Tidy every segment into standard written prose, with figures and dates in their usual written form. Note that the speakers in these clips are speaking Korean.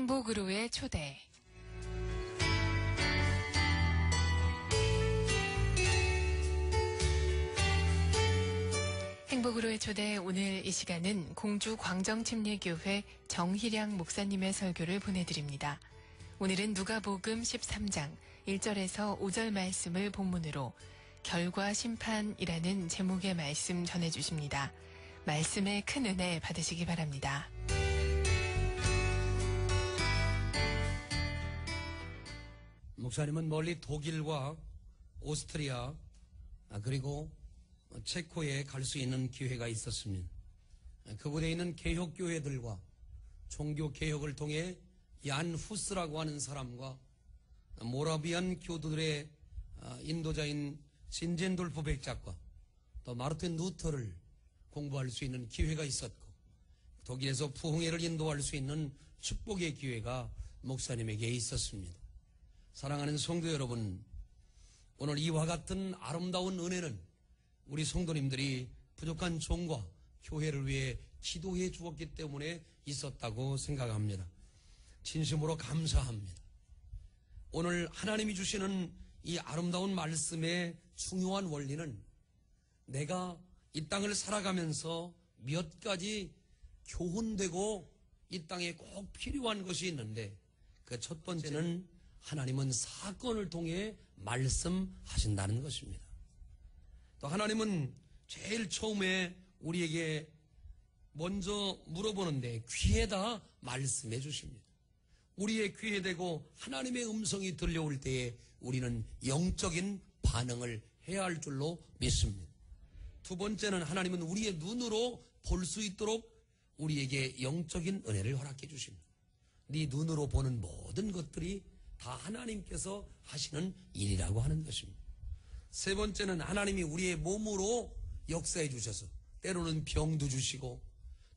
행복으로의 초대. 행복으로의 초대, 오늘 이 시간은 공주 광정침례교회 정희량 목사님의 설교를 보내드립니다. 오늘은 누가복음 13장 1절에서 5절 말씀을 본문으로 결과 심판이라는 제목의 말씀 전해주십니다. 말씀의 큰 은혜 받으시기 바랍니다. 목사님은 멀리 독일과 오스트리아 그리고 체코에 갈 수 있는 기회가 있었습니다. 그곳에 있는 개혁교회들과 종교개혁을 통해 얀 후스라고 하는 사람과 모라비안 교도들의 인도자인 진젠돌프 백작과 또 마르틴 루터를 공부할 수 있는 기회가 있었고, 독일에서 부흥회를 인도할 수 있는 축복의 기회가 목사님에게 있었습니다. 사랑하는 성도 여러분, 오늘 이와 같은 아름다운 은혜는 우리 성도님들이 부족한 종과 교회를 위해 기도해 주었기 때문에 있었다고 생각합니다. 진심으로 감사합니다. 오늘 하나님이 주시는 이 아름다운 말씀의 중요한 원리는 내가 이 땅을 살아가면서 몇 가지 교훈되고 이 땅에 꼭 필요한 것이 있는데, 그 첫 번째는 하나님은 사건을 통해 말씀하신다는 것입니다. 또 하나님은 제일 처음에 우리에게 먼저 물어보는데 귀에다 말씀해 주십니다. 우리의 귀에 대고 하나님의 음성이 들려올 때에 우리는 영적인 반응을 해야 할 줄로 믿습니다. 두 번째는 하나님은 우리의 눈으로 볼 수 있도록 우리에게 영적인 은혜를 허락해 주십니다. 네 눈으로 보는 모든 것들이 다 하나님께서 하시는 일이라고 하는 것입니다. 세 번째는 하나님이 우리의 몸으로 역사해 주셔서 때로는 병도 주시고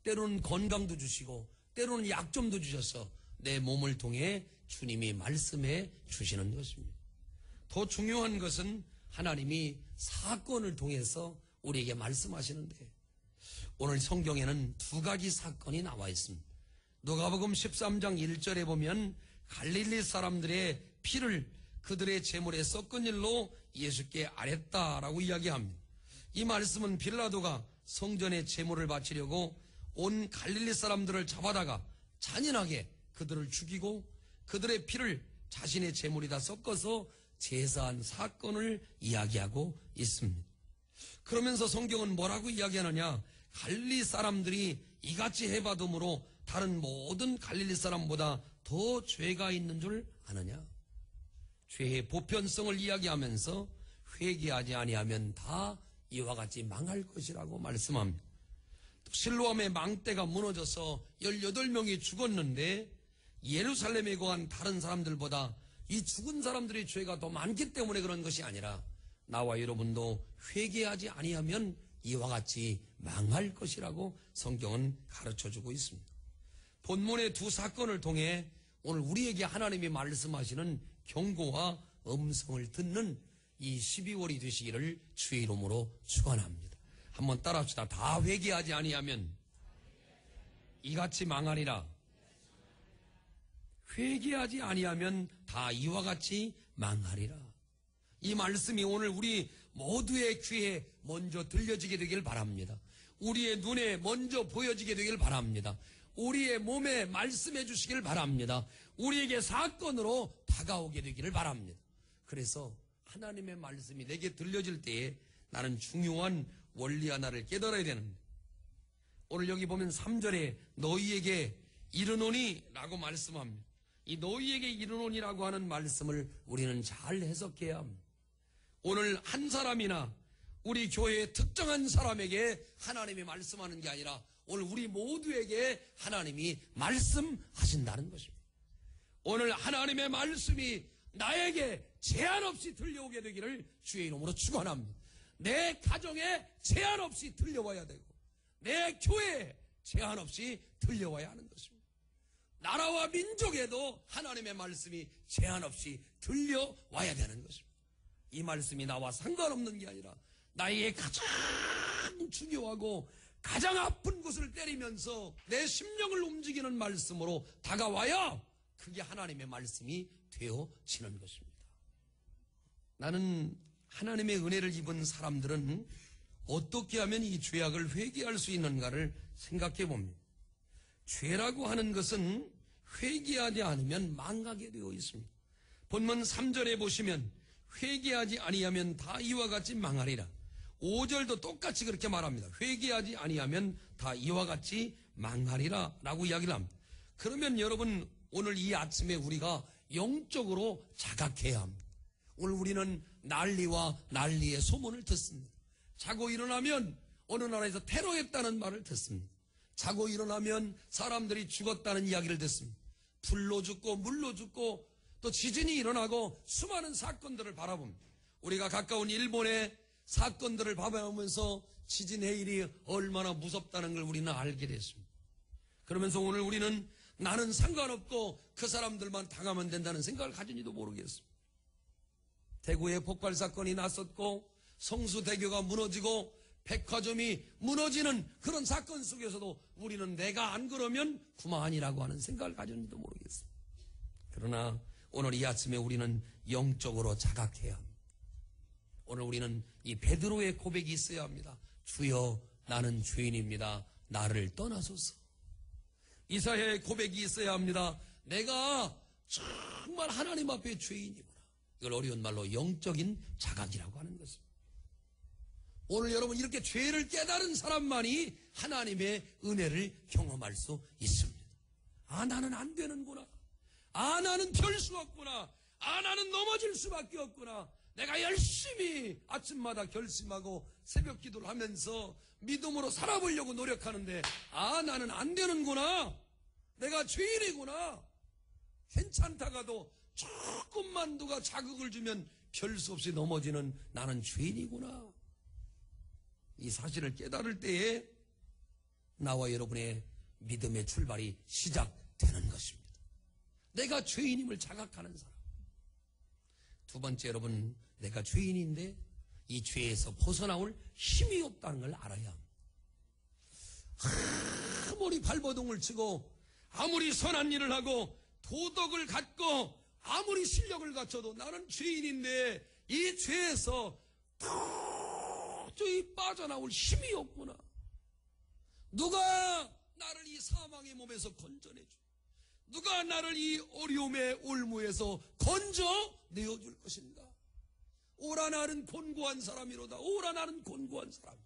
때로는 건강도 주시고 때로는 약점도 주셔서 내 몸을 통해 주님이 말씀해 주시는 것입니다. 더 중요한 것은 하나님이 사건을 통해서 우리에게 말씀하시는데, 오늘 성경에는 두 가지 사건이 나와 있습니다. 누가복음 13장 1절에 보면 갈릴리 사람들의 피를 그들의 제물에 섞은 일로 예수께 아랬다라고 이야기합니다. 이 말씀은 빌라도가 성전에 제물을 바치려고 온 갈릴리 사람들을 잡아다가 잔인하게 그들을 죽이고 그들의 피를 자신의 제물에다 섞어서 제사한 사건을 이야기하고 있습니다. 그러면서 성경은 뭐라고 이야기하느냐? 갈릴리 사람들이 이같이 해받음으로 다른 모든 갈릴리 사람보다 더 죄가 있는 줄 아느냐? 죄의 보편성을 이야기하면서 회개하지 아니하면 다 이와 같이 망할 것이라고 말씀합니다. 실로암의 망대가 무너져서 18명이 죽었는데 예루살렘에 거한 다른 사람들보다 이 죽은 사람들의 죄가 더 많기 때문에 그런 것이 아니라 나와 여러분도 회개하지 아니하면 이와 같이 망할 것이라고 성경은 가르쳐주고 있습니다. 본문의 두 사건을 통해 오늘 우리에게 하나님이 말씀하시는 경고와 음성을 듣는 이 12월이 되시기를 주의 이름으로 축원합니다. 한번 따라합시다. 다 회개하지 아니하면 이같이 망하리라. 회개하지 아니하면 다 이와 같이 망하리라. 이 말씀이 오늘 우리 모두의 귀에 먼저 들려지게 되길 바랍니다. 우리의 눈에 먼저 보여지게 되길 바랍니다. 우리의 몸에 말씀해 주시길 바랍니다. 우리에게 사건으로 다가오게 되기를 바랍니다. 그래서 하나님의 말씀이 내게 들려질 때에 나는 중요한 원리 하나를 깨달아야 되는데, 오늘 여기 보면 3절에 너희에게 이르노니 라고 말씀합니다. 이 너희에게 이르노니라고 하는 말씀을 우리는 잘 해석해야 합니다. 오늘 한 사람이나 우리 교회의 특정한 사람에게 하나님이 말씀하는 게 아니라 오늘 우리 모두에게 하나님이 말씀하신다는 것입니다. 오늘 하나님의 말씀이 나에게 제한 없이 들려오게 되기를 주의 이름으로 축원합니다. 내 가정에 제한 없이 들려와야 되고 내 교회에 제한 없이 들려와야 하는 것입니다. 나라와 민족에도 하나님의 말씀이 제한 없이 들려와야 되는 것입니다. 이 말씀이 나와 상관없는 게 아니라 나에게 가장 중요하고 가장 아픈 곳을 때리면서 내 심령을 움직이는 말씀으로 다가와야 그게 하나님의 말씀이 되어지는 것입니다. 나는 하나님의 은혜를 입은 사람들은 어떻게 하면 이 죄악을 회개할 수 있는가를 생각해 봅니다. 죄라고 하는 것은 회개하지 않으면 망하게 되어 있습니다. 본문 3절에 보시면 회개하지 아니하면 다 이와 같이 망하리라. 5절도 똑같이 그렇게 말합니다. 회개하지 아니하면 다 이와 같이 망하리라 라고 이야기를 합니다. 그러면 여러분, 오늘 이 아침에 우리가 영적으로 자각해야 합니다. 오늘 우리는 난리와 난리의 소문을 듣습니다. 자고 일어나면 어느 나라에서 테러했다는 말을 듣습니다. 자고 일어나면 사람들이 죽었다는 이야기를 듣습니다. 불로 죽고 물로 죽고 또 지진이 일어나고 수많은 사건들을 바라봅니다. 우리가 가까운 일본의 사건들을 바라보면서 지진 해일이 얼마나 무섭다는 걸 우리는 알게 됐습니다. 그러면서 오늘 우리는 나는 상관없고 그 사람들만 당하면 된다는 생각을 가진지도 모르겠습니다. 대구에 폭발 사건이 났었고 성수대교가 무너지고 백화점이 무너지는 그런 사건 속에서도 우리는 내가 안 그러면 그만이라고 하는 생각을 가졌는지도 모르겠습니다. 그러나 오늘 이 아침에 우리는 영적으로 자각해야 합니다. 오늘 우리는 이 베드로의 고백이 있어야 합니다. 주여, 나는 죄인입니다. 나를 떠나소서. 이사야의 고백이 있어야 합니다. 내가 정말 하나님 앞에 죄인이구나. 이걸 어려운 말로 영적인 자각이라고 하는 것입니다. 오늘 여러분, 이렇게 죄를 깨달은 사람만이 하나님의 은혜를 경험할 수 있습니다. 아, 나는 안 되는구나. 아, 나는 별 수 없구나. 아, 나는 넘어질 수밖에 없구나. 내가 열심히 아침마다 결심하고 새벽 기도를 하면서 믿음으로 살아보려고 노력하는데, 아, 나는 안 되는구나. 내가 죄인이구나. 괜찮다가도 조금만 누가 자극을 주면 별 수 없이 넘어지는 나는 죄인이구나. 이 사실을 깨달을 때에 나와 여러분의 믿음의 출발이 시작되는 것입니다. 내가 죄인임을 자각하는 사람. 두 번째, 여러분, 내가 죄인인데 이 죄에서 벗어나올 힘이 없다는 걸 알아야 합니다. 아무리 발버둥을 치고 아무리 선한 일을 하고 도덕을 갖고 아무리 실력을 갖춰도 나는 죄인인데 이 죄에서 도저히 빠져나올 힘이 없구나. 누가 나를 이 사망의 몸에서 건져내줘? 누가 나를 이 어려움의 올무에서 건져내어줄 것인가? 오라, 나는 곤고한 사람이로다. 오라, 나는 곤고한 사람.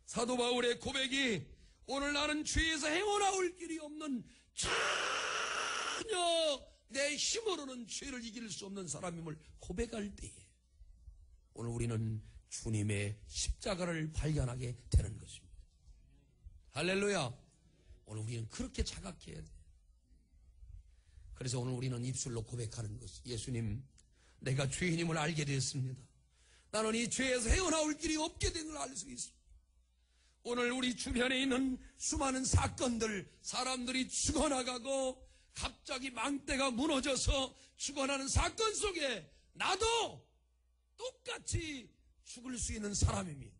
사도 바울의 고백이 오늘 나는 죄에서 헤어나올 길이 없는 전혀 내 힘으로는 죄를 이길 수 없는 사람임을 고백할 때에 오늘 우리는 주님의 십자가를 발견하게 되는 것입니다. 할렐루야. 오늘 우리는 그렇게 자각해야 돼. 그래서 오늘 우리는 입술로 고백하는 것이, 예수님, 내가 죄인임을 알게 되었습니다. 나는 이 죄에서 헤어나올 길이 없게 된 걸 알 수 있습니다. 오늘 우리 주변에 있는 수많은 사건들, 사람들이 죽어나가고 갑자기 망대가 무너져서 죽어나는 사건 속에 나도 똑같이 죽을 수 있는 사람입니다.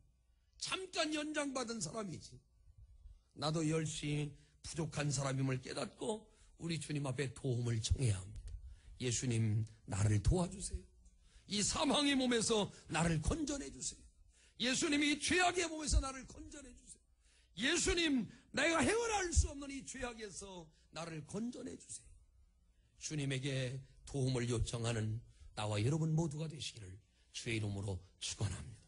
잠깐 연장받은 사람이지. 나도 열심히 부족한 사람임을 깨닫고 우리 주님 앞에 도움을 청해야 합니다. 예수님, 나를 도와주세요. 이 사망의 몸에서 나를 건져내 주세요. 예수님, 이 죄악의 몸에서 나를 건져내 주세요. 예수님, 내가 헤어날 수 없는 이 죄악에서 나를 건져내 주세요. 주님에게 도움을 요청하는 나와 여러분 모두가 되시기를 주의 이름으로 축원합니다.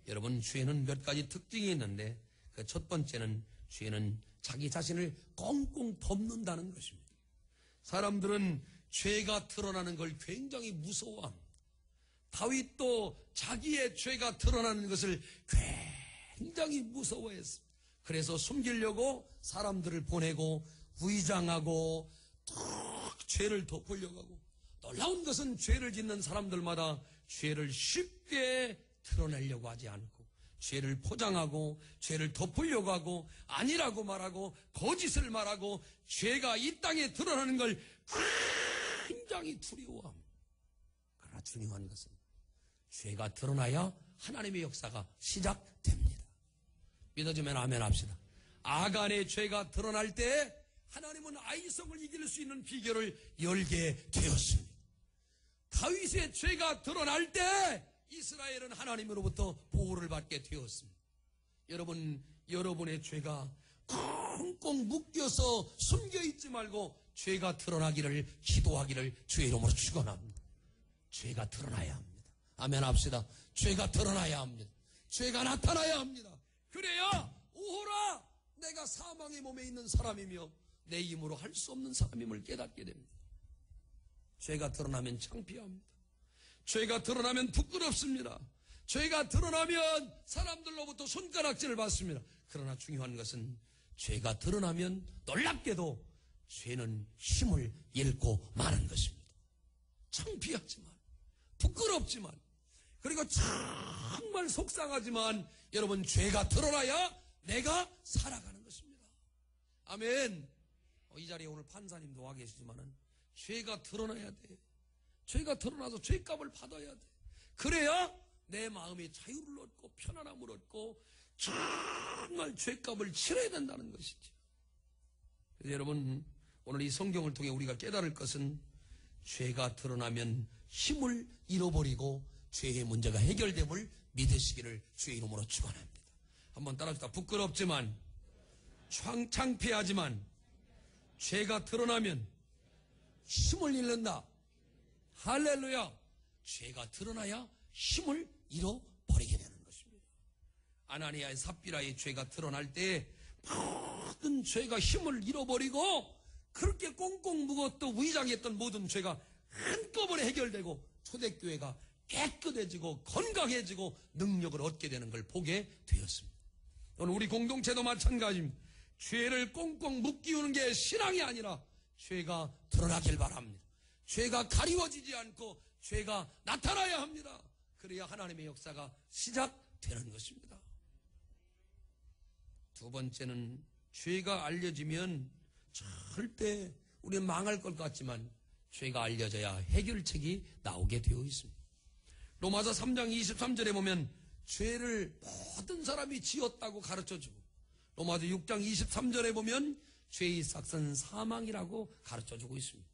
여러분, 죄는 몇 가지 특징이 있는데 그 첫 번째는 죄는 자기 자신을 꽁꽁 덮는다는 것입니다. 사람들은 죄가 드러나는 걸 굉장히 무서워합니다. 다윗도 자기의 죄가 드러나는 것을 굉장히 무서워했습니다. 그래서 숨기려고 사람들을 보내고 위장하고 또 죄를 덮으려고 하고, 놀라운 것은 죄를 짓는 사람들마다 죄를 쉽게 드러내려고 하지 않고 죄를 포장하고 죄를 덮으려고 하고 아니라고 말하고 거짓을 말하고 죄가 이 땅에 드러나는 걸 굉장히 두려워합니다. 그러나 중요한 것은 죄가 드러나야 하나님의 역사가 시작됩니다. 믿어주면 아멘 합시다. 아간의 죄가 드러날 때 하나님은 아이성을 이길 수 있는 비결을 열게 되었습니다. 다윗의 죄가 드러날 때 이스라엘은 하나님으로부터 보호를 받게 되었습니다. 여러분의 죄가 꽁꽁 묶여서 숨겨있지 말고 죄가 드러나기를 기도하기를 주의 이름으로 축원합니다. 죄가 드러나야 합니다. 아멘 합시다. 죄가 드러나야 합니다. 죄가 나타나야 합니다. 그래야 오호라 내가 사망의 몸에 있는 사람이며 내 힘으로 할 수 없는 사람임을 깨닫게 됩니다. 죄가 드러나면 창피합니다. 죄가 드러나면 부끄럽습니다. 죄가 드러나면 사람들로부터 손가락질을 받습니다. 그러나 중요한 것은 죄가 드러나면 놀랍게도 죄는 힘을 잃고 마는 것입니다. 창피하지만 부끄럽지만 그리고 정말 속상하지만 여러분 죄가 드러나야 내가 살아가는 것입니다. 아멘. 이 자리에 오늘 판사님도 와 계시지만은 죄가 드러나야 돼. 죄가 드러나서 죄값을 받아야 돼. 그래야 내 마음이 자유를 얻고 편안함을 얻고 정말 죄값을 치러야 된다는 것이죠. 그래서 여러분 오늘 이 성경을 통해 우리가 깨달을 것은 죄가 드러나면 힘을 잃어버리고 죄의 문제가 해결됨을 믿으시기를 주의 이름으로 축원합니다. 한번 따라합시다. 부끄럽지만 창피하지만 죄가 드러나면 힘을 잃는다. 할렐루야. 죄가 드러나야 힘을 잃어버리게 되는 것입니다. 아나니아의 삽비라의 죄가 드러날 때 모든 죄가 힘을 잃어버리고 그렇게 꽁꽁 묶었던 위장했던 모든 죄가 한꺼번에 해결되고 초대교회가 깨끗해지고 건강해지고 능력을 얻게 되는 걸 보게 되었습니다. 오늘 우리 공동체도 마찬가지입니다. 죄를 꽁꽁 묶이우는 게 신앙이 아니라 죄가 드러나길 바랍니다. 죄가 가리워지지 않고 죄가 나타나야 합니다. 그래야 하나님의 역사가 시작되는 것입니다. 두 번째는 죄가 알려지면 절대 우리는 망할 것 같지만 죄가 알려져야 해결책이 나오게 되어 있습니다. 로마서 3장 23절에 보면 죄를 모든 사람이 지었다고 가르쳐주고 로마서 6장 23절에 보면 죄의 삭은 사망이라고 가르쳐주고 있습니다.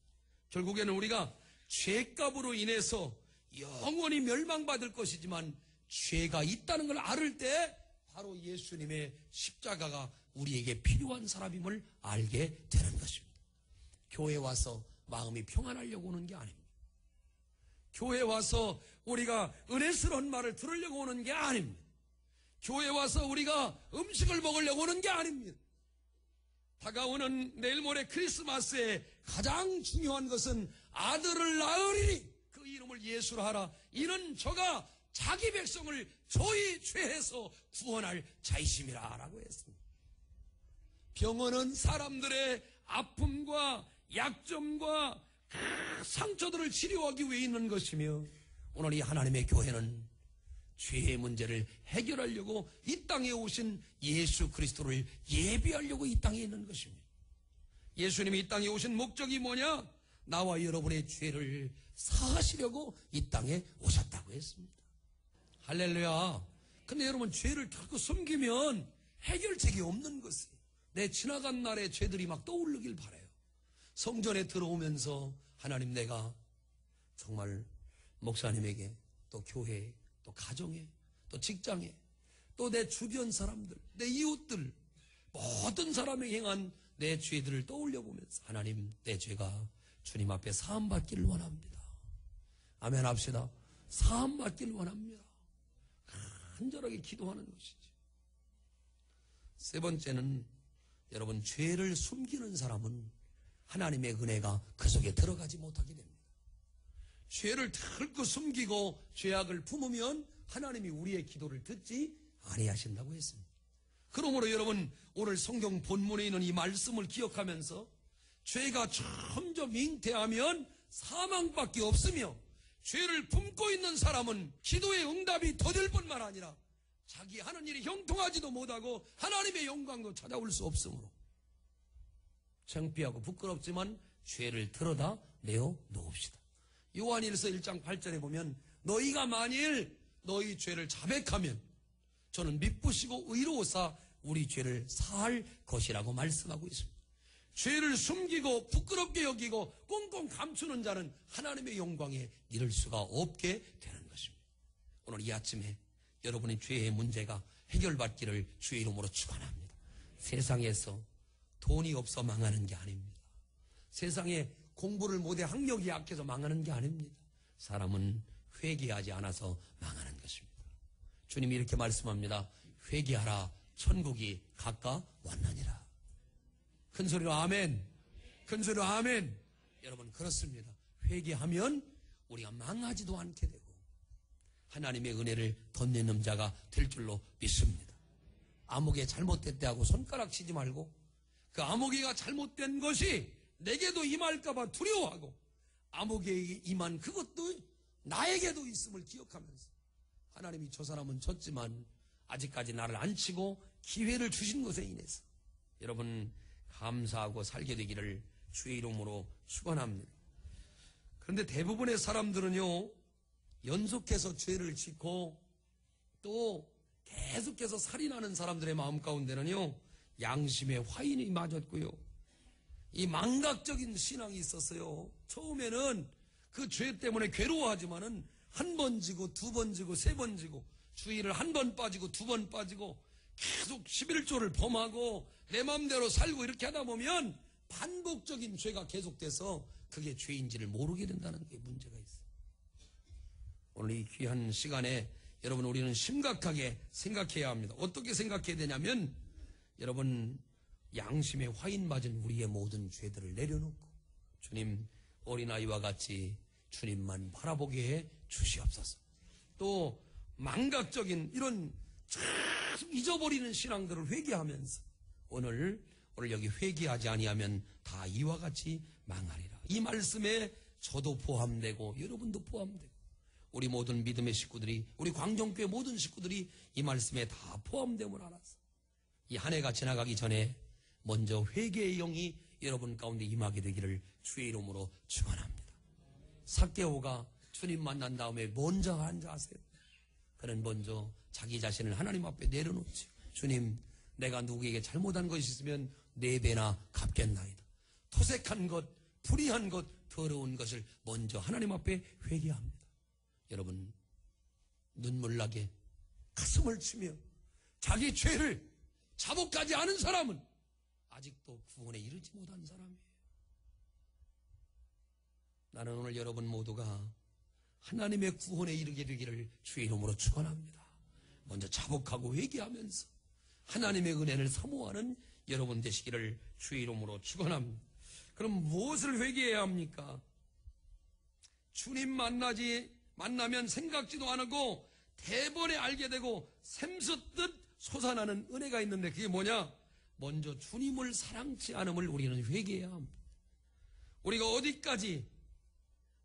결국에는 우리가 죄값으로 인해서 영원히 멸망받을 것이지만 죄가 있다는 걸 알을 때 바로 예수님의 십자가가 우리에게 필요한 사람임을 알게 되는 것입니다. 교회 와서 마음이 평안하려고 오는 게 아닙니다. 교회 와서 우리가 은혜스러운 말을 들으려고 오는 게 아닙니다. 교회 와서 우리가 음식을 먹으려고 오는 게 아닙니다. 다가오는 내일 모레 크리스마스에 가장 중요한 것은 아들을 낳으리니 그 이름을 예수로 하라. 이는 저가 자기 백성을 저희 죄에서 구원할 자이심이라 라고 했습니다. 병원은 사람들의 아픔과 약점과 상처들을 치료하기 위해 있는 것이며 오늘 이 하나님의 교회는 죄의 문제를 해결하려고 이 땅에 오신 예수 그리스도를 예비하려고 이 땅에 있는 것입니다. 예수님이 이 땅에 오신 목적이 뭐냐? 나와 여러분의 죄를 사하시려고 이 땅에 오셨다고 했습니다. 할렐루야. 근데 여러분 죄를 자꾸 숨기면 해결책이 없는 것이에요. 내 지나간 날의 죄들이 막 떠오르길 바라요. 성전에 들어오면서 하나님 내가 정말 목사님에게 또 교회에 또 가정에 또 직장에 또 내 주변 사람들 내 이웃들 모든 사람에게 행한 내 죄들을 떠올려 보면서 하나님 내 죄가 주님 앞에 사함받기를 원합니다. 아멘 합시다. 사함받기를 원합니다. 간절하게 기도하는 것이지. 세 번째는 여러분 죄를 숨기는 사람은 하나님의 은혜가 그 속에 들어가지 못하게 됩니다. 죄를 털고 숨기고 죄악을 품으면 하나님이 우리의 기도를 듣지 아니하신다고 했습니다. 그러므로 여러분 오늘 성경 본문에 있는 이 말씀을 기억하면서 죄가 점점 잉태하면 사망밖에 없으며 죄를 품고 있는 사람은 기도의 응답이 더딜 뿐만 아니라 자기 하는 일이 형통하지도 못하고 하나님의 영광도 찾아올 수 없으므로 창피하고 부끄럽지만 죄를 드러다 내어 놓읍시다. 요한일서 1장 8절에 보면 너희가 만일 너희 죄를 자백하면 저는 미쁘시고 의로우사 우리 죄를 사할 것이라고 말씀하고 있습니다. 죄를 숨기고 부끄럽게 여기고 꽁꽁 감추는 자는 하나님의 영광에 이를 수가 없게 되는 것입니다. 오늘 이 아침에 여러분의 죄의 문제가 해결받기를 주의 이름으로 축원합니다. 세상에서 돈이 없어 망하는 게 아닙니다. 세상에 공부를 못해 학력이 약해서 망하는 게 아닙니다. 사람은 회개하지 않아서 망하는 것입니다. 주님이 이렇게 말씀합니다. 회개하라, 천국이 가까웠느니라. 큰 소리로 아멘. 큰 소리로 아멘. 여러분, 그렇습니다. 회개하면 우리가 망하지도 않게 되고 하나님의 은혜를 덧내는 자가 될 줄로 믿습니다. 아무개 잘못됐대 하고 손가락 치지 말고 그 아무개가 잘못된 것이 내게도 임할까봐 두려워하고 아무개에게 임한 그것도 나에게도 있음을 기억하면서 하나님이 저 사람은 졌지만 아직까지 나를 안 치고 기회를 주신 것에 인해서 여러분 감사하고 살게 되기를 주의 이름으로 축원합니다. 그런데 대부분의 사람들은요, 연속해서 죄를 짓고 또 계속해서 살인하는 사람들의 마음 가운데는요, 양심의 화인이 맞았고요, 이 망각적인 신앙이 있었어요. 처음에는 그 죄 때문에 괴로워하지만은 한 번 지고 두 번 지고 세 번 지고 주의를 한 번 빠지고 두 번 빠지고 계속 11조를 범하고 내 마음대로 살고 이렇게 하다 보면 반복적인 죄가 계속돼서 그게 죄인지를 모르게 된다는 게 문제가 있어요. 오늘 이 귀한 시간에 여러분 우리는 심각하게 생각해야 합니다. 어떻게 생각해야 되냐면 여러분 양심의 화인 맞은 우리의 모든 죄들을 내려놓고 주님 어린아이와 같이 주님만 바라보게 해 주시옵소서. 또 망각적인 이런 계속 잊어버리는 신앙들을 회개하면서 오늘 여기 회개하지 아니하면 다 이와 같이 망하리라. 이 말씀에 저도 포함되고 여러분도 포함되고 우리 모든 믿음의 식구들이 우리 광정교회 모든 식구들이 이 말씀에 다 포함됨을 알아서 이 한 해가 지나가기 전에 먼저 회개의 영이 여러분 가운데 임하게 되기를 주의 이름으로 축원합니다. 삭개오가 주님 만난 다음에 먼저 한 자 아세요? 그는 먼저 자기 자신을 하나님 앞에 내려놓지. 주님, 내가 누구에게 잘못한 것이 있으면 4배나 갚겠나이다. 토색한 것, 불의한 것, 더러운 것을 먼저 하나님 앞에 회개합니다. 여러분, 눈물 나게 가슴을 치며 자기 죄를 자복하지 않은 사람은 아직도 구원에 이르지 못한 사람이에요. 나는 오늘 여러분 모두가 하나님의 구원에 이르게 되기를 주의 이름으로 축원합니다. 먼저 자복하고 회개하면서 하나님의 은혜를 사모하는 여러분 되시기를 주의 이름으로 축원합니다. 그럼 무엇을 회개해야 합니까? 주님 만나면 생각지도 않고 대번에 알게 되고 샘솟듯 솟아나는 은혜가 있는데 그게 뭐냐? 먼저 주님을 사랑치 않음을 우리는 회개해야 합니다. 우리가 어디까지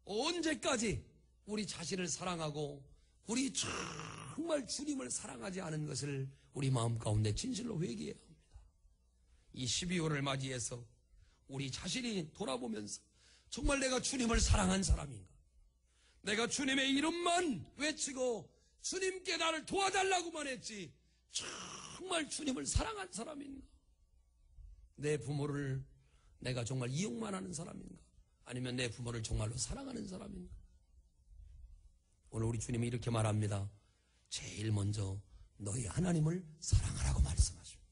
언제까지 우리 자신을 사랑하고 우리 정말 주님을 사랑하지 않은 것을 우리 마음 가운데 진실로 회개해야 합니다. 이 12월을 맞이해서 우리 자신이 돌아보면서 정말 내가 주님을 사랑한 사람인가? 내가 주님의 이름만 외치고 주님께 나를 도와달라고만 했지 정말 주님을 사랑한 사람인가? 내 부모를 내가 정말 이용만 하는 사람인가? 아니면 내 부모를 정말로 사랑하는 사람인가? 오늘 우리 주님이 이렇게 말합니다. 제일 먼저 너희 하나님을 사랑하라고 말씀하십니다.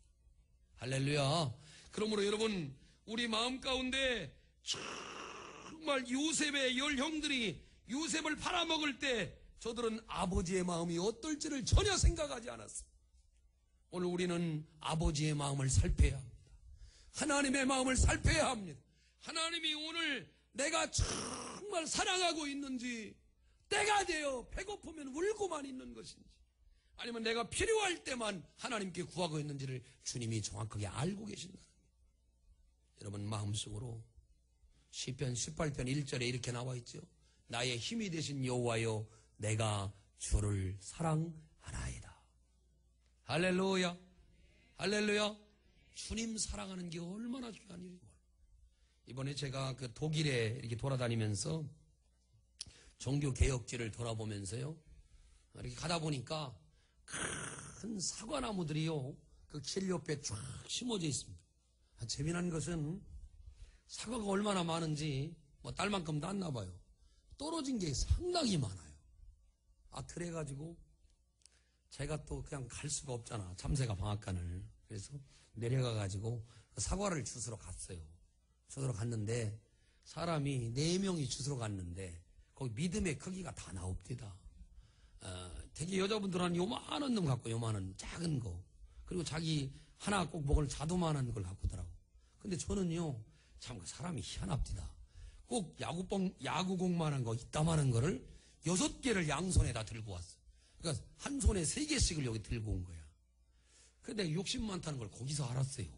할렐루야. 그러므로 여러분 우리 마음 가운데 정말 요셉의 10형들이 요셉을 팔아먹을 때 저들은 아버지의 마음이 어떨지를 전혀 생각하지 않았습니다. 오늘 우리는 아버지의 마음을 살펴야 합니다. 하나님의 마음을 살펴야 합니다. 하나님이 오늘 내가 정말 사랑하고 있는지, 때가 되어 배고프면 울고만 있는 것인지, 아니면 내가 필요할 때만 하나님께 구하고 있는지를 주님이 정확하게 알고 계신다는 거예요. 여러분 마음속으로 시편 18편 1절에 이렇게 나와 있죠. 나의 힘이 되신 여호와여 내가 주를 사랑하나이다. 할렐루야. 할렐루야. 주님 사랑하는 게 얼마나 중요한 일이고. 이번에 제가 그 독일에 이렇게 돌아다니면서 종교개혁지를 돌아보면서요, 이렇게 가다 보니까 큰 사과나무들이요, 그 길 옆에 쫙 심어져 있습니다. 재미난 것은 사과가 얼마나 많은지 뭐 딸만큼도 안 나봐요. 떨어진 게 상당히 많아요. 그래가지고 제가 또 그냥 갈 수가 없잖아. 참새가 방앗간을. 그래서 내려가가지고 사과를 주스러 갔어요. 주스러 갔는데 사람이 4명이 주스러 갔는데 거기 믿음의 크기가 다 나옵니다. 되게 여자분들은 요만한 놈 갖고 요만한 작은 거, 그리고 자기 하나 꼭 먹을 자두만한 걸 갖고 오더라고. 근데 저는요, 참 사람이 희한합니다. 꼭 야구공만한 거, 이따만한 거를 6개를 양손에다 들고 왔어. 그러니까 한 손에 3개씩을 여기 들고 온 거야. 근데 욕심 많다는 걸 거기서 알았어요.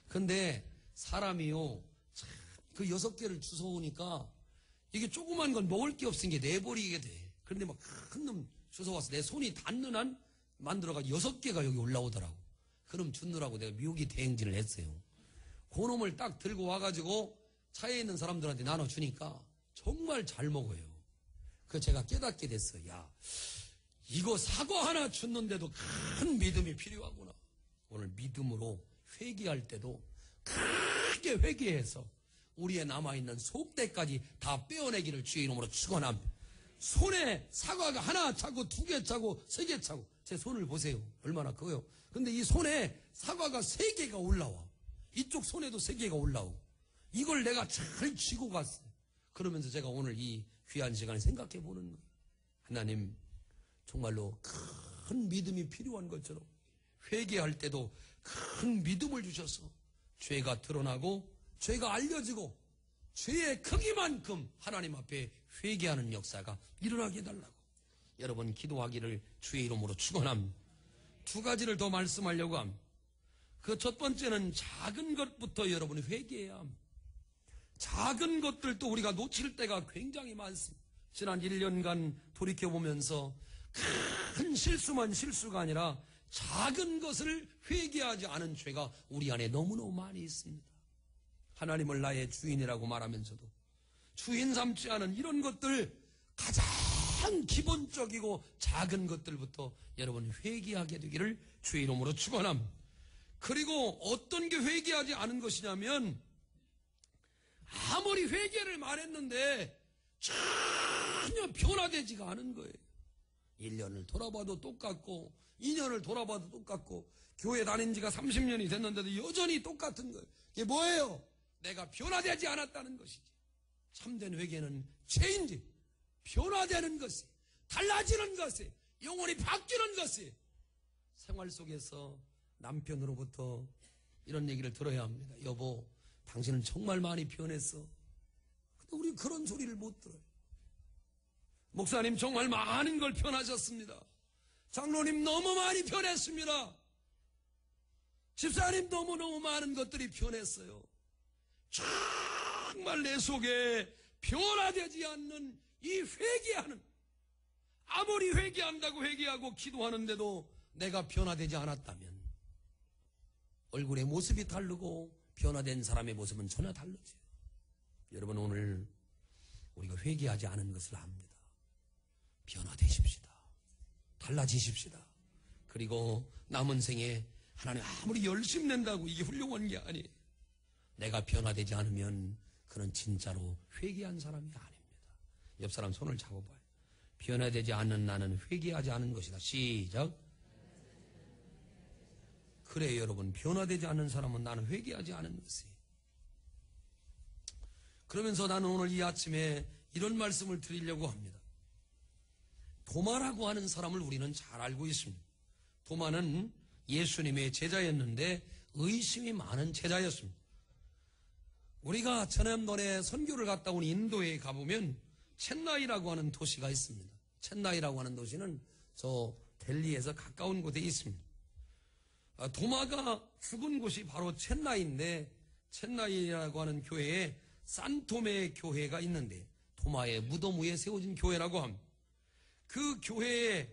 근데 사람이요, 참 그 6개를 주워오니까 이게 조그만 건 먹을 게 없으니까 내버리게 돼. 그런데 막 큰 놈 주워와서 내 손이 닿는 한 만들어가 6개가 여기 올라오더라고. 그럼 주느라고 내가 미국이 대행진을 했어요. 그 놈을 딱 들고 와가지고 차에 있는 사람들한테 나눠주니까 정말 잘 먹어요. 그래서 제가 깨닫게 됐어요. 야, 이거 사과 하나 줬는데도 큰 믿음이 필요하구나. 오늘 믿음으로 회개할 때도 크게 회개해서 우리의 남아있는 속대까지 다 빼어내기를 주의 이름으로 축원합니다. 손에 사과가 하나 차고 2개 차고 3개 차고, 제 손을 보세요. 얼마나 커요. 근데 이 손에 사과가 3개가 올라와. 이쪽 손에도 3개가 올라오고, 이걸 내가 잘 쥐고 갔어요. 그러면서 제가 오늘 이 귀한 시간에 생각해 보는 거예요. 하나님, 정말로 큰 믿음이 필요한 것처럼 회개할 때도 큰 믿음을 주셔서 죄가 드러나고 죄가 알려지고 죄의 크기만큼 하나님 앞에 회개하는 역사가 일어나게 해달라고 여러분 기도하기를 주의 이름으로 축원합니다. 2가지를 더 말씀하려고 합니다. 그 첫 번째는 작은 것부터 여러분이 회개해야 합니다. 작은 것들도 우리가 놓칠 때가 굉장히 많습니다. 지난 1년간 돌이켜보면서 큰 실수만 실수가 아니라 작은 것을 회개하지 않은 죄가 우리 안에 너무너무 많이 있습니다. 하나님을 나의 주인이라고 말하면서도 주인 삼지 않은 이런 것들, 가장 기본적이고 작은 것들부터 여러분 회개하게 되기를 주의 이름으로 축원합니다. 그리고 어떤 게 회개하지 않은 것이냐면, 아무리 회개를 말했는데 전혀 변화되지가 않은 거예요. 1년을 돌아봐도 똑같고 2년을 돌아봐도 똑같고 교회 다닌 지가 30년이 됐는데도 여전히 똑같은 거예요. 이게 뭐예요? 내가 변화되지 않았다는 것이지. 참된 회개는 체인지, 변화되는 것이, 달라지는 것이, 영혼이 바뀌는 것이. 생활 속에서 남편으로부터 이런 얘기를 들어야 합니다. 여보, 당신은 정말 많이 변했어. 근데 우리 그런 소리를 못 들어요. 목사님 정말 많은 걸 변하셨습니다. 장로님 너무 많이 변했습니다. 집사님 너무너무 많은 것들이 변했어요. 정말 내 속에 변화되지 않는 이 회개하는, 아무리 회개한다고 회개하고 기도하는데도 내가 변화되지 않았다면 얼굴의 모습이 다르고 변화된 사람의 모습은 전혀 다르죠. 여러분, 오늘 우리가 회개하지 않은 것을 압니다. 변화되십시다. 달라지십시다. 그리고 남은 생에 하나님 아무리 열심 낸다고 이게 훌륭한 게 아니에요. 내가 변화되지 않으면 그는 진짜로 회개한 사람이 아닙니다. 옆 사람 손을 잡아봐요. 변화되지 않는 나는 회개하지 않은 것이다. 시작. 그래요, 여러분. 변화되지 않는 사람은 나는 회개하지 않은 것이에요. 그러면서 나는 오늘 이 아침에 이런 말씀을 드리려고 합니다. 도마라고 하는 사람을 우리는 잘 알고 있습니다. 도마는 예수님의 제자였는데 의심이 많은 제자였습니다. 우리가 지난번에 선교를 갔다 온 인도에 가보면 첸나이라고 하는 도시가 있습니다. 첸나이라고 하는 도시는 저 델리에서 가까운 곳에 있습니다. 도마가 죽은 곳이 바로 첸나이인데, 첸나이라고 하는 교회에 산토메 교회가 있는데 도마의 무덤 위에 세워진 교회라고 합니다. 그 교회에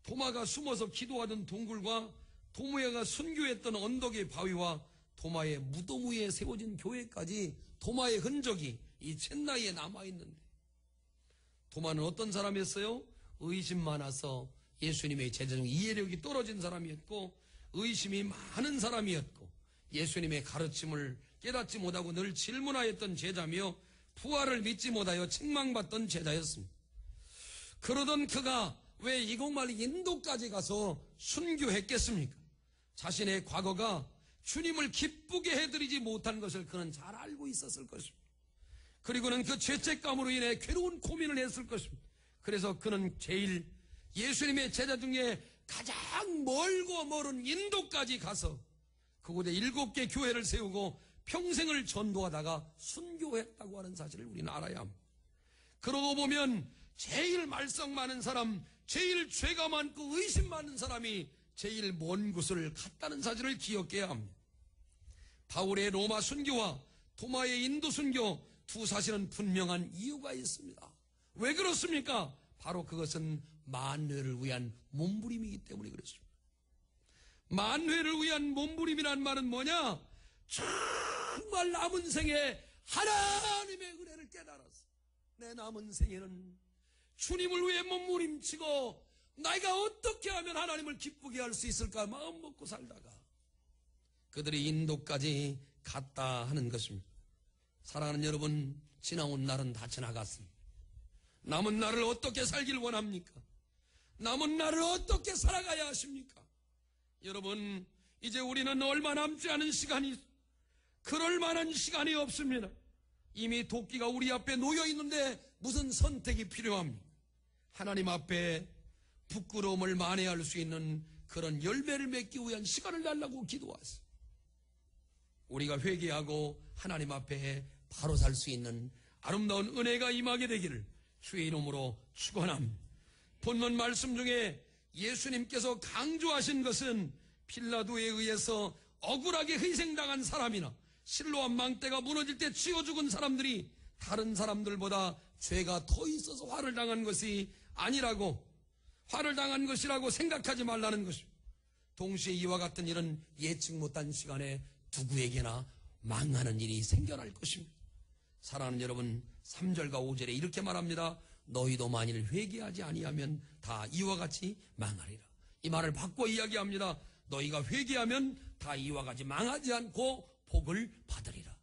도마가 숨어서 기도하던 동굴과 도마가 순교했던 언덕의 바위와 도마의 무덤 위에 세워진 교회까지 도마의 흔적이 이 첸나이에 남아있는데, 도마는 어떤 사람이었어요? 의심 많아서 예수님의 제자 중 이해력이 떨어진 사람이었고, 의심이 많은 사람이었고, 예수님의 가르침을 깨닫지 못하고 늘 질문하였던 제자며 부활을 믿지 못하여 책망받던 제자였습니다. 그러던 그가 왜 이곳말 인도까지 가서 순교했겠습니까? 자신의 과거가 주님을 기쁘게 해드리지 못한 것을 그는 잘 알고 있었을 것입니다. 그리고는 그 죄책감으로 인해 괴로운 고민을 했을 것입니다. 그래서 그는 제일 예수님의 제자 중에 가장 멀고 멀은 인도까지 가서 그곳에 7개 교회를 세우고 평생을 전도하다가 순교했다고 하는 사실을 우리는 알아야 합니다. 그러고 보면 제일 말썽 많은 사람, 제일 죄가 많고 의심 많은 사람이 제일 먼 곳을 갔다는 사실을 기억해야 합니다. 바울의 로마 순교와 도마의 인도 순교 두 사실은 분명한 이유가 있습니다. 왜 그렇습니까? 바로 그것은 만회를 위한 몸부림이기 때문에 그렇습니다. 만회를 위한 몸부림이란 말은 뭐냐? 정말 남은 생에 하나님의 은혜를 깨달았어. 내 남은 생에는 주님을 위해 몸부림치고 내가 어떻게 하면 하나님을 기쁘게 할 수 있을까 마음 먹고 살다가 그들이 인도까지 갔다 하는 것입니다. 사랑하는 여러분, 지나온 날은 다 지나갔습니다. 남은 날을 어떻게 살길 원합니까? 남은 날을 어떻게 살아가야 하십니까? 여러분, 이제 우리는 얼마 남지 않은 시간이, 그럴 만한 시간이 없습니다. 이미 도끼가 우리 앞에 놓여 있는데 무슨 선택이 필요합니까? 하나님 앞에 부끄러움을 만회할 수 있는 그런 열매를 맺기 위한 시간을 달라고 기도하세요. 우리가 회개하고 하나님 앞에 바로 살 수 있는 아름다운 은혜가 임하게 되기를 주의 이름으로 축원합니다. 본문 말씀 중에 예수님께서 강조하신 것은 빌라도에 의해서 억울하게 희생당한 사람이나 실로암 망대가 무너질 때 쥐어 죽은 사람들이 다른 사람들보다 죄가 더 있어서 화를 당한 것이 아니라고, 화를 당한 것이라고 생각하지 말라는 것입니다. 동시에 이와 같은 일은 예측 못한 시간에 누구에게나 망하는 일이 생겨날 것입니다. 사랑하는 여러분, 3절과 5절에 이렇게 말합니다. 너희도 만일 회개하지 아니하면 다 이와 같이 망하리라. 이 말을 바꿔 이야기합니다. 너희가 회개하면 다 이와 같이 망하지 않고 복을 받으리라.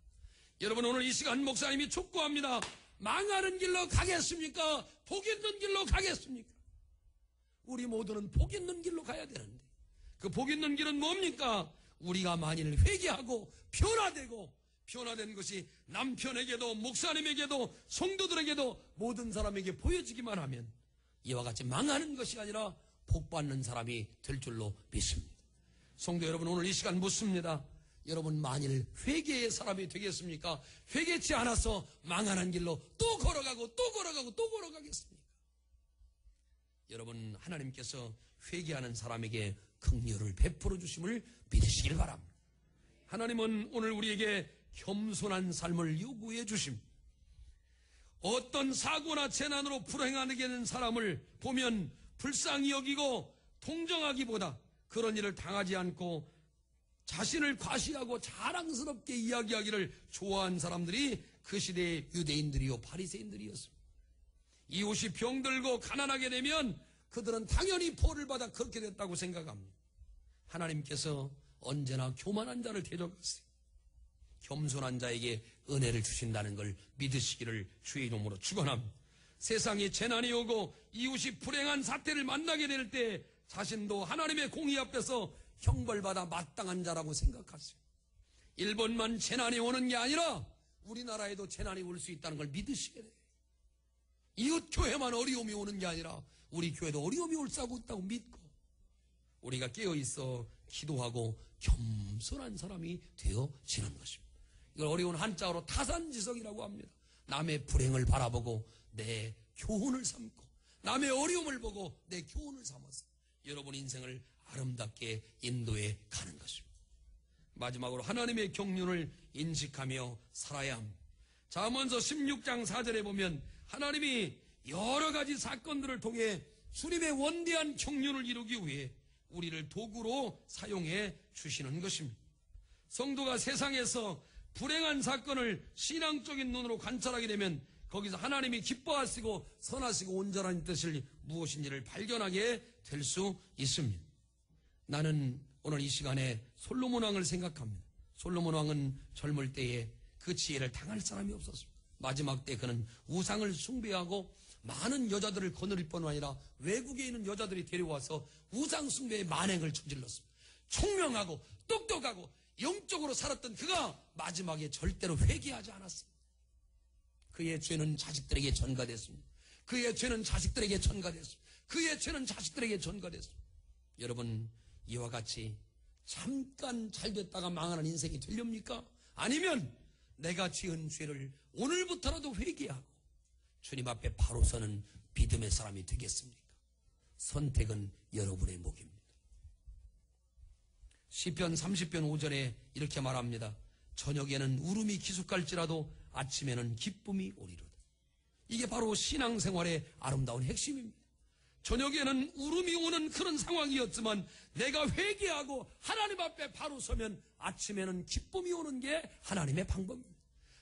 여러분, 오늘 이 시간 목사님이 촉구합니다. 망하는 길로 가겠습니까? 복 있는 길로 가겠습니까? 우리 모두는 복 있는 길로 가야 되는데 그 복 있는 길은 뭡니까? 우리가 만일 회개하고 변화된 것이 남편에게도 목사님에게도 성도들에게도 모든 사람에게 보여지기만 하면 이와 같이 망하는 것이 아니라 복받는 사람이 될 줄로 믿습니다. 성도 여러분, 오늘 이 시간 묻습니다. 여러분, 만일 회개의 사람이 되겠습니까? 회개치 않아서 망하는 길로 또 걸어가겠습니까? 여러분, 하나님께서 회개하는 사람에게 긍휼을 베풀어 주심을 믿으시길 바랍니다. 하나님은 오늘 우리에게 겸손한 삶을 요구해 주십니다. 어떤 사고나 재난으로 불행하게 되는 사람을 보면 불쌍히 여기고 동정하기보다 그런 일을 당하지 않고 자신을 과시하고 자랑스럽게 이야기하기를 좋아한 사람들이 그 시대의 유대인들이요 바리새인들이었습니다. 이웃이 병들고 가난하게 되면 그들은 당연히 벌을 받아 그렇게 됐다고 생각합니다. 하나님께서 언제나 교만한 자를 대적하세요. 겸손한 자에게 은혜를 주신다는 걸 믿으시기를 주의 이름으로 축원합니다. 세상에 재난이 오고 이웃이 불행한 사태를 만나게 될 때 자신도 하나님의 공의 앞에서 형벌받아 마땅한 자라고 생각하세요. 일본만 재난이 오는 게 아니라 우리나라에도 재난이 올 수 있다는 걸 믿으시게 돼요. 이웃 교회만 어려움이 오는 게 아니라 우리 교회도 어려움이 올 수 있다고 믿고 우리가 깨어있어 기도하고 겸손한 사람이 되어지는 것입니다. 이걸 어려운 한자어로 타산지석이라고 합니다. 남의 불행을 바라보고 내 교훈을 삼고 남의 어려움을 보고 내 교훈을 삼아서 여러분 인생을 아름답게 인도해 가는 것입니다. 마지막으로 하나님의 경륜을 인식하며 살아야 합니다. 자, 먼저 16장 4절에 보면 하나님이 여러 가지 사건들을 통해 주님의 원대한 경륜을 이루기 위해 우리를 도구로 사용해 주시는 것입니다. 성도가 세상에서 불행한 사건을 신앙적인 눈으로 관찰하게 되면 거기서 하나님이 기뻐하시고 선하시고 온전한 뜻을 무엇인지를 발견하게 될 수 있습니다. 나는 오늘 이 시간에 솔로몬 왕을 생각합니다. 솔로몬 왕은 젊을 때에 그 지혜를 당할 사람이 없었습니다. 마지막 때 그는 우상을 숭배하고 많은 여자들을 거느릴 뿐 아니라 외국에 있는 여자들이 데려와서 우상 숭배의 만행을 저질렀습니다. 총명하고 똑똑하고 영적으로 살았던 그가 마지막에 절대로 회개하지 않았습니다. 그의 죄는 자식들에게 전가됐습니다. 그의 죄는 자식들에게 전가됐습니다. 그의 죄는 자식들에게 전가됐습니다. 여러분, 이와 같이 잠깐 잘 됐다가 망하는 인생이 되렵니까? 아니면 내가 지은 죄를 오늘부터라도 회개하고 주님 앞에 바로 서는 믿음의 사람이 되겠습니까? 선택은 여러분의 몫입니다. 시편 30편 5절에 이렇게 말합니다. 저녁에는 울음이 기숙할지라도 아침에는 기쁨이 오리로다. 이게 바로 신앙생활의 아름다운 핵심입니다. 저녁에는 울음이 오는 그런 상황이었지만 내가 회개하고 하나님 앞에 바로 서면 아침에는 기쁨이 오는 게 하나님의 방법입니다.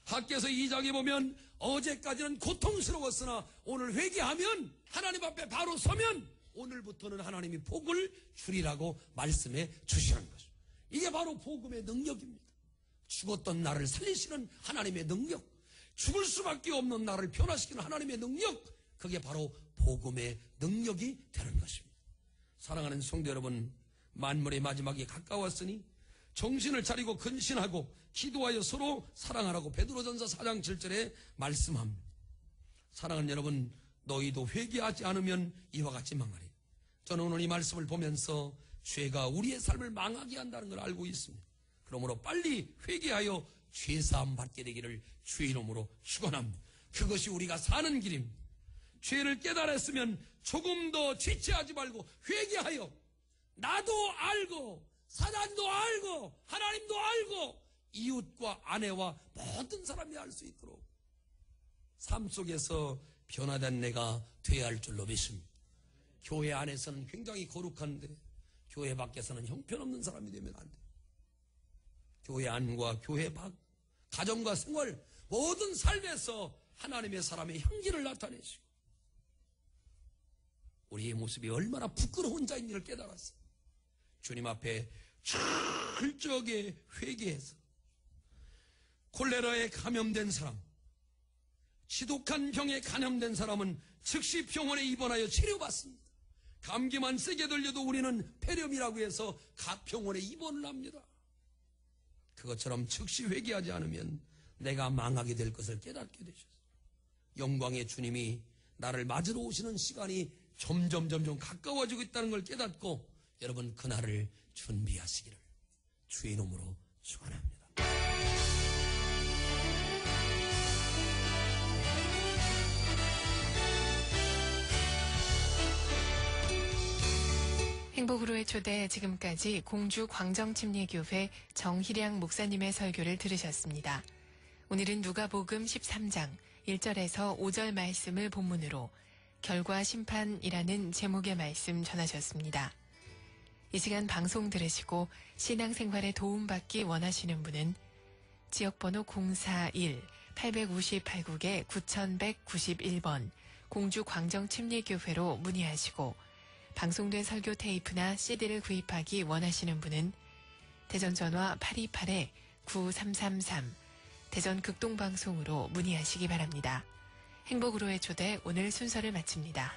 학교에서 2장에 보면 어제까지는 고통스러웠으나 오늘 회개하면 하나님 앞에 바로 서면 오늘부터는 하나님이 복을 주리라고 말씀해 주시는 것입니다. 이게 바로 복음의 능력입니다. 죽었던 나를 살리시는 하나님의 능력, 죽을 수밖에 없는 나를 변화시키는 하나님의 능력, 그게 바로 복음의 능력이 되는 것입니다. 사랑하는 성도 여러분, 만물의 마지막이 가까웠으니 정신을 차리고 근신하고 기도하여 서로 사랑하라고 베드로전서 4장 7절에 말씀합니다. 사랑하는 여러분, 너희도 회개하지 않으면 이와 같이 망하리. 저는 오늘 이 말씀을 보면서 죄가 우리의 삶을 망하게 한다는 걸 알고 있습니다. 그러므로 빨리 회개하여 죄사함 받게 되기를 주의 이름으로 축원합니다. 그것이 우리가 사는 길입니다. 죄를 깨달았으면 조금 더 지체하지 말고 회개하여 나도 알고 사단도 알고 하나님도 알고 이웃과 아내와 모든 사람이 알 수 있도록 삶 속에서 변화된 내가 되어야 할 줄로 믿습니다. 교회 안에서는 굉장히 거룩한데 교회 밖에서는 형편없는 사람이 되면 안 돼요. 교회 안과 교회 밖, 가정과 생활 모든 삶에서 하나님의 사람의 향기를 나타내시고 우리의 모습이 얼마나 부끄러운 자인지를 깨달았어요. 주님 앞에 철저하게 회개해서 콜레라에 감염된 사람, 지독한 병에 감염된 사람은 즉시 병원에 입원하여 치료받습니다. 감기만 세게 들려도 우리는 폐렴이라고 해서 각 병원에 입원을 합니다. 그것처럼 즉시 회개하지 않으면 내가 망하게 될 것을 깨닫게 되셨어요. 영광의 주님이 나를 맞으러 오시는 시간이 점점 가까워지고 있다는 걸 깨닫고 여러분 그날을 준비하시기를 주의 이름으로 축원합니다. 행복으로의 초대, 지금까지 공주 광정침례교회 정희량 목사님의 설교를 들으셨습니다. 오늘은 누가복음 13장 1절에서 5절 말씀을 본문으로 결과 심판이라는 제목의 말씀 전하셨습니다. 이 시간 방송 들으시고 신앙생활에 도움받기 원하시는 분은 지역번호 041-858국에 9191번 공주 광정침례교회로 문의하시고 방송된 설교 테이프나 CD를 구입하기 원하시는 분은 대전 전화 828-9333 대전 극동방송으로 문의하시기 바랍니다. 행복으로의 초대, 오늘 순서를 마칩니다.